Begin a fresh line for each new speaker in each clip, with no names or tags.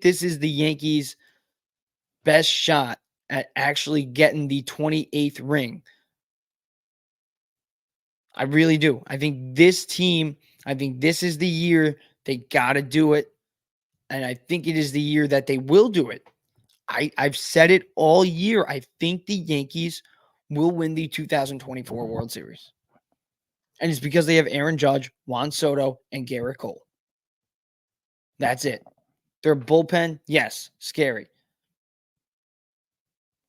this is the Yankees' best shot at actually getting the 28th ring. I really do. I think this team, I think this is the year they got to do it. And I think it is the year that they will do it. I've said it all year. I think the Yankees will win the 2024 World Series. And it's because they have Aaron Judge, Juan Soto, and Garrett Cole. That's it. Their bullpen, yes, scary.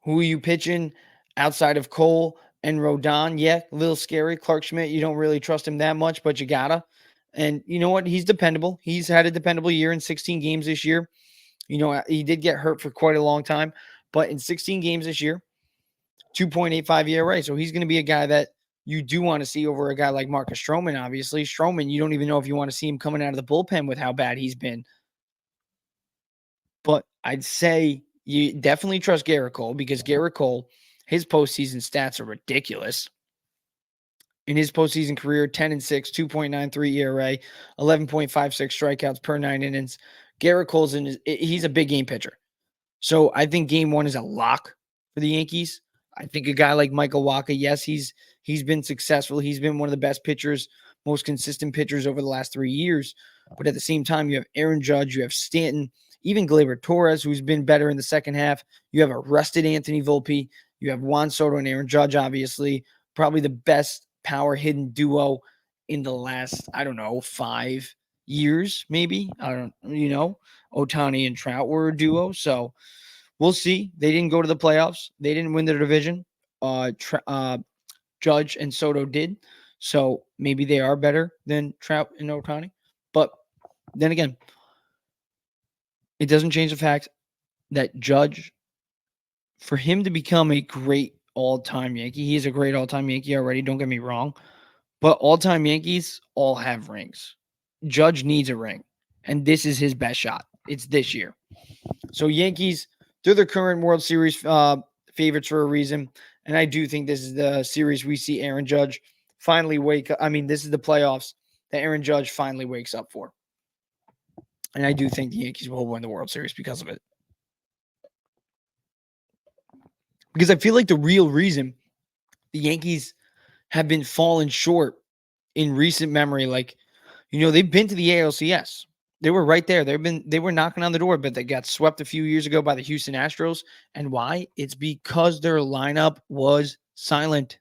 Who are you pitching outside of Cole and Rodon? Yeah, a little scary. Clark Schmidt, you don't really trust him that much, but you gotta. And you know what? He's dependable. He's had a dependable year in 16 games this year. You know, he did get hurt for quite a long time, but in 16 games this year, 2.85 ERA. So he's going to be a guy that you do want to see over a guy like Marcus Stroman, obviously. Stroman, you don't even know if you want to see him coming out of the bullpen with how bad he's been. But I'd say you definitely trust Garrett Cole because Garrett Cole, his postseason stats are ridiculous. In his postseason career, 10-6, 2.93 ERA, 11.56 strikeouts per 9 innings. Garrett Cole's he's a big game pitcher. So I think game one is a lock for the Yankees. I think a guy like Michael Wacha, yes, he's been successful. He's been one of the best pitchers, most consistent pitchers over the last 3 years. But at the same time, you have Aaron Judge, you have Stanton, even Gleyber Torres, who's been better in the second half. You have a rested Anthony Volpe. You have Juan Soto and Aaron Judge, obviously. Probably the best power hidden duo in the last, 5 years, maybe. Ohtani and Trout were a duo. So we'll see. They didn't go to the playoffs. They didn't win their division. Judge and Soto did. So maybe they are better than Trout and Ohtani. But then again, it doesn't change the fact that Judge, for him to become a great all-time Yankee, he is a great all-time Yankee already, don't get me wrong. But all-time Yankees all have rings. Judge needs a ring. And this is his best shot. It's this year. So Yankees, they're the current World Series favorites for a reason. And I do think this is the series we see Aaron Judge finally wake up. I mean, this is the playoffs that Aaron Judge finally wakes up for. And I do think the Yankees will win the World Series because of it. Because I feel like the real reason the Yankees have been falling short in recent memory, they've been to the ALCS. They were right there. They were knocking on the door, but they got swept a few years ago by the Houston Astros. And why? It's because their lineup was silent.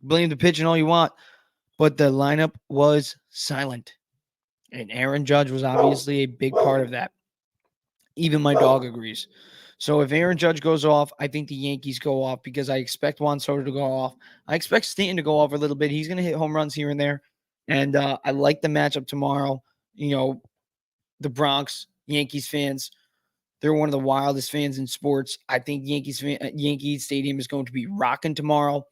Blame the pitching all you want, but the lineup was silent. And Aaron Judge was obviously a big part of that. Even my dog agrees. So if Aaron Judge goes off, I think the Yankees go off because I expect Juan Soto to go off. I expect Stanton to go off a little bit. He's going to hit home runs here and there. And I like the matchup tomorrow. The Bronx Yankees fans, they're one of the wildest fans in sports. I think Yankee Stadium is going to be rocking tomorrow.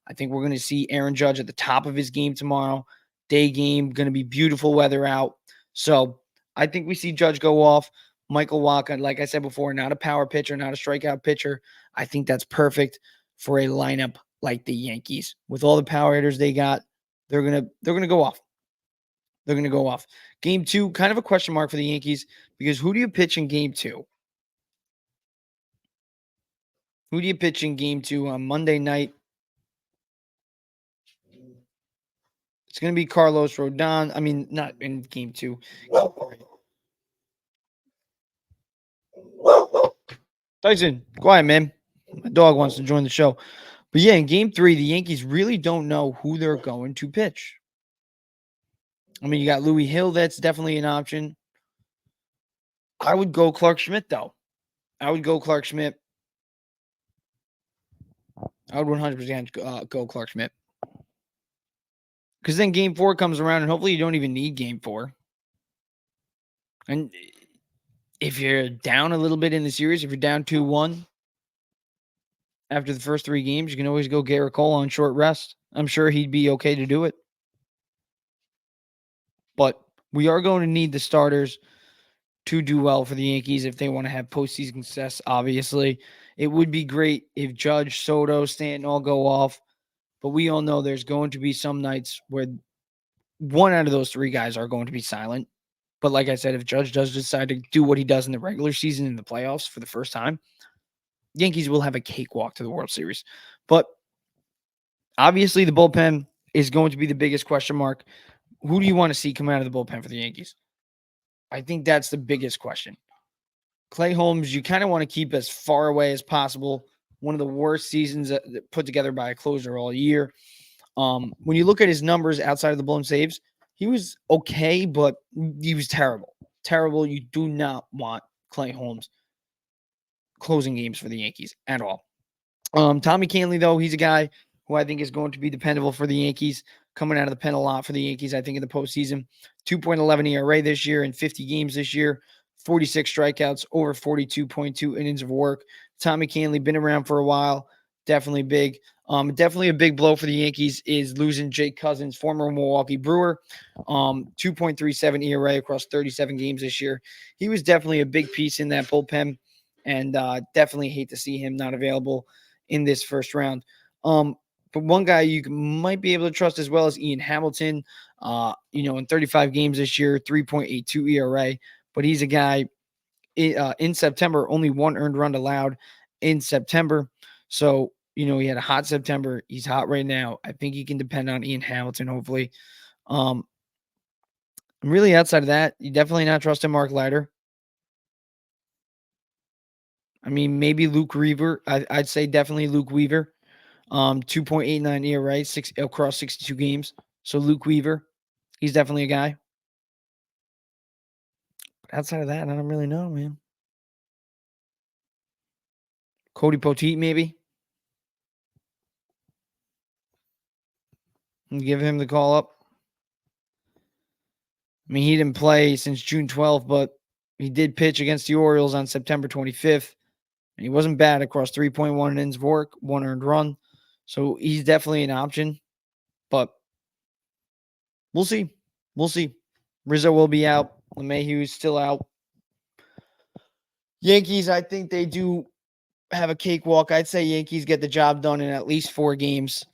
I think we're going to see Aaron Judge at the top of his game tomorrow. Day game, going to be beautiful weather out. So I think we see Judge go off. Michael Wacha, like I said before, not a power pitcher, not a strikeout pitcher. I think that's perfect for a lineup like the Yankees. With all the power hitters they got, they're gonna go off. They're gonna go off. Game 2, kind of a question mark for the Yankees because who do you pitch in Game 2? Who do you pitch in Game 2 on Monday night? It's going to be Carlos Rodon. I mean, not in Game 2. Tyson, quiet, man. My dog wants to join the show. But yeah, in Game 3, the Yankees really don't know who they're going to pitch. I mean, you got Louis Hill. That's definitely an option. I would go Clark Schmidt, though. I would go Clark Schmidt. I would 100% go Clark Schmidt. Because then Game 4 comes around, and hopefully you don't even need Game 4. And if you're down a little bit in the series, if you're down 2-1 after the first 3 games, you can always go Garrett Cole on short rest. I'm sure he'd be okay to do it. But we are going to need the starters to do well for the Yankees if they want to have postseason success, obviously. It would be great if Judge, Soto, Stanton all go off. But we all know there's going to be some nights where one out of those 3 guys are going to be silent. But like I said, if Judge does decide to do what he does in the regular season in the playoffs for the first time, Yankees will have a cakewalk to the World Series. But obviously, the bullpen is going to be the biggest question mark. Who do you want to see come out of the bullpen for the Yankees? I think that's the biggest question. Clay Holmes, you kind of want to keep as far away as possible. One of the worst seasons put together by a closer all year. When you look at his numbers outside of the blown saves, he was okay, but he was terrible. Terrible. You do not want Clay Holmes closing games for the Yankees at all. Tommy Kahnle, though, he's a guy who I think is going to be dependable for the Yankees, coming out of the pen a lot for the Yankees, I think, in the postseason. 2.11 ERA this year in 50 games this year, 46 strikeouts, over 42.2 innings of work. Tommy Kahnle, been around for a while, definitely big. Definitely a big blow for the Yankees is losing Jake Cousins, former Milwaukee Brewer, 2.37 ERA across 37 games this year. He was definitely a big piece in that bullpen, and definitely hate to see him not available in this first round. But one guy you might be able to trust as well is Ian Hamilton. In 35 games this year, 3.82 ERA. But he's a guy in September, only one earned run allowed in September. So, he had a hot September. He's hot right now. I think you can depend on Ian Hamilton, hopefully. Really, outside of that, you definitely not trusting Mark Leiter. I mean, maybe Luke Weaver. I'd say definitely Luke Weaver. 2.89 ERA, across 62 games. So Luke Weaver, he's definitely a guy. But outside of that, I don't really know, man. Cody Poteet, maybe. And give him the call up. I mean, he didn't play since June 12th, but he did pitch against the Orioles on September 25th. And he wasn't bad across 3.1 innings of work, one earned run. So he's definitely an option. But we'll see. We'll see. Rizzo will be out. LeMahieu's still out. Yankees, I think they do have a cakewalk. I'd say Yankees get the job done in at least 4 games.